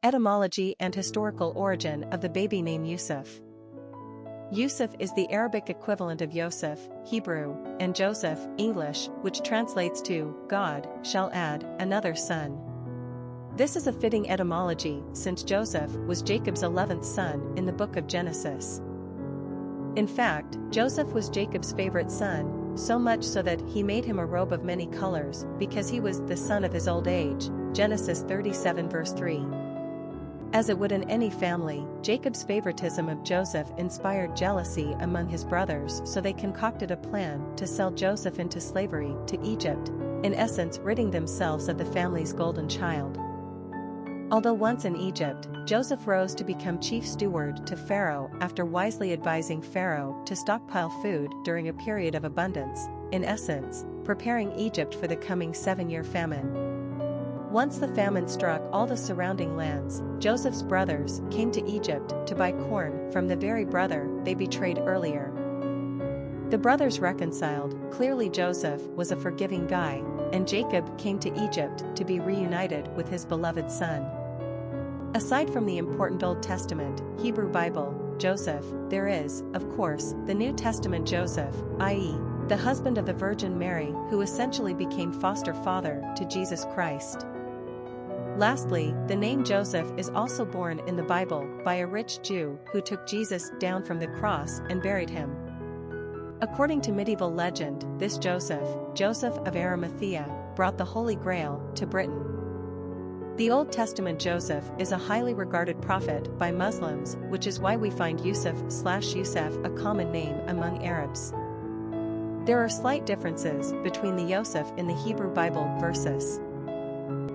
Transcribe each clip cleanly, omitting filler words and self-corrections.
Etymology and historical origin of the baby name Yusuf. Yusuf is the Arabic equivalent of Yosef, Hebrew, and Joseph, English, which translates to, God shall add another son. This is a fitting etymology since Joseph was Jacob's 11th son in the book of Genesis. In fact, Joseph was Jacob's favorite son, so much so that he made him a robe of many colors because he was the son of his old age, Genesis 37 verse 3. As it would in any family, Jacob's favoritism of Joseph inspired jealousy among his brothers, so they concocted a plan to sell Joseph into slavery to Egypt, in essence ridding themselves of the family's golden child. Although once in Egypt, Joseph rose to become chief steward to Pharaoh after wisely advising Pharaoh to stockpile food during a period of abundance, in essence, preparing Egypt for the coming 7-year famine. Once the famine struck all the surrounding lands, Joseph's brothers came to Egypt to buy corn from the very brother they betrayed earlier. The brothers reconciled. Clearly Joseph was a forgiving guy, and Jacob came to Egypt to be reunited with his beloved son. Aside from the important Old Testament, Hebrew Bible, Joseph, there is, of course, the New Testament Joseph, i.e., the husband of the Virgin Mary who essentially became foster father to Jesus Christ. Lastly, the name Joseph is also born in the Bible by a rich Jew who took Jesus down from the cross and buried him. According to medieval legend, this Joseph, Joseph of Arimathea, brought the Holy Grail to Britain. The Old Testament Joseph is a highly regarded prophet by Muslims, which is why we find Yusuf/Yusef a common name among Arabs. There are slight differences between the Yosef in the Hebrew Bible versus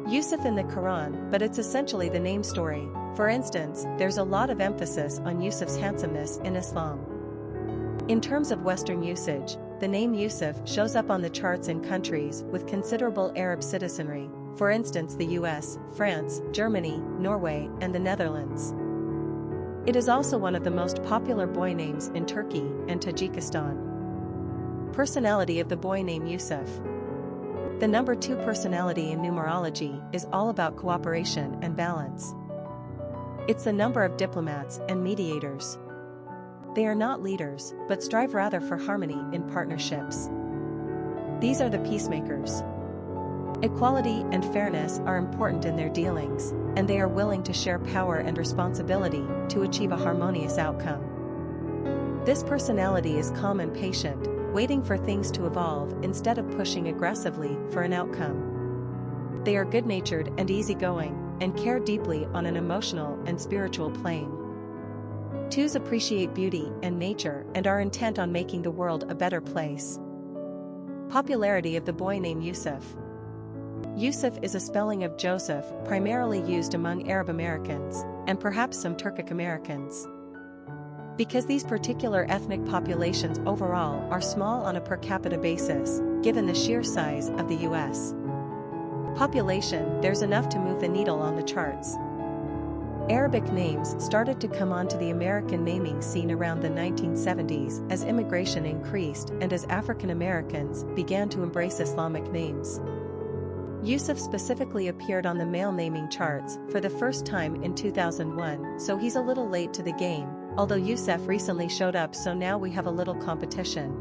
Yusuf in the Quran, but it's essentially the name story. For instance, there's a lot of emphasis on Yusuf's handsomeness in Islam. In terms of Western usage, the name Yusuf shows up on the charts in countries with considerable Arab citizenry, for instance the US, France, Germany, Norway, and the Netherlands. It is also one of the most popular boy names in Turkey and Tajikistan. Personality of the boy name Yusuf. The number 2 personality in numerology is all about cooperation and balance. It's the number of diplomats and mediators. They are not leaders, but strive rather for harmony in partnerships. These are the peacemakers. Equality and fairness are important in their dealings, and they are willing to share power and responsibility to achieve a harmonious outcome. This personality is calm and patient, waiting for things to evolve instead of pushing aggressively for an outcome. They are good-natured and easygoing, and care deeply on an emotional and spiritual plane. 2s appreciate beauty and nature and are intent on making the world a better place. Popularity of the boy name Yusuf. Yusuf is a spelling of Joseph primarily used among Arab-Americans, and perhaps some Turkish-Americans. Because these particular ethnic populations overall are small on a per capita basis, given the sheer size of the US population, there's enough to move the needle on the charts. Arabic names started to come onto the American naming scene around the 1970s as immigration increased and as African Americans began to embrace Islamic names. Yusuf specifically appeared on the male naming charts for the first time in 2001, so he's a little late to the game, although Yusuf recently showed up, so now we have a little competition.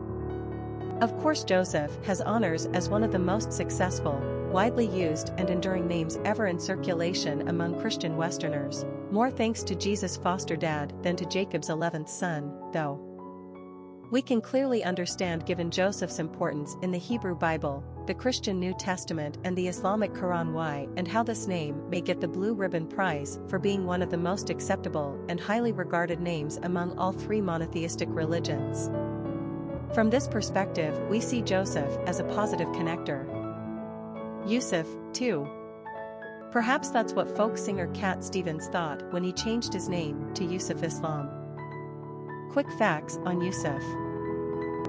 Of course, Joseph has honors as one of the most successful, widely used and enduring names ever in circulation among Christian Westerners, more thanks to Jesus' foster dad than to Jacob's 11th son, though. We can clearly understand, given Joseph's importance in the Hebrew Bible, the Christian New Testament and the Islamic Quran, why and how this name may get the Blue Ribbon Prize for being one of the most acceptable and highly regarded names among all 3 monotheistic religions. From this perspective, we see Joseph as a positive connector. Yusuf, too. Perhaps that's what folk singer Cat Stevens thought when he changed his name to Yusuf Islam. Quick facts on Yusuf.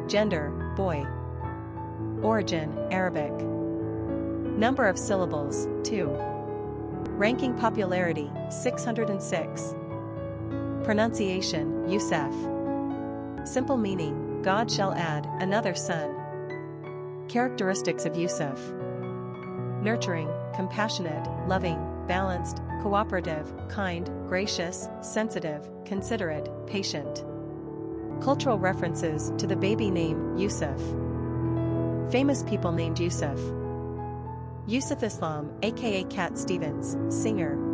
Gender, boy. Origin, Arabic. Number of syllables, 2. Ranking popularity, 606. Pronunciation, Yusuf. Simple meaning, God shall add another son. Characteristics of Yusuf. Nurturing, compassionate, loving, balanced, cooperative, kind, gracious, sensitive, considerate, patient. Cultural references to the baby name Yusuf. Famous people named Yusuf. Yusuf Islam, aka Cat Stevens, singer.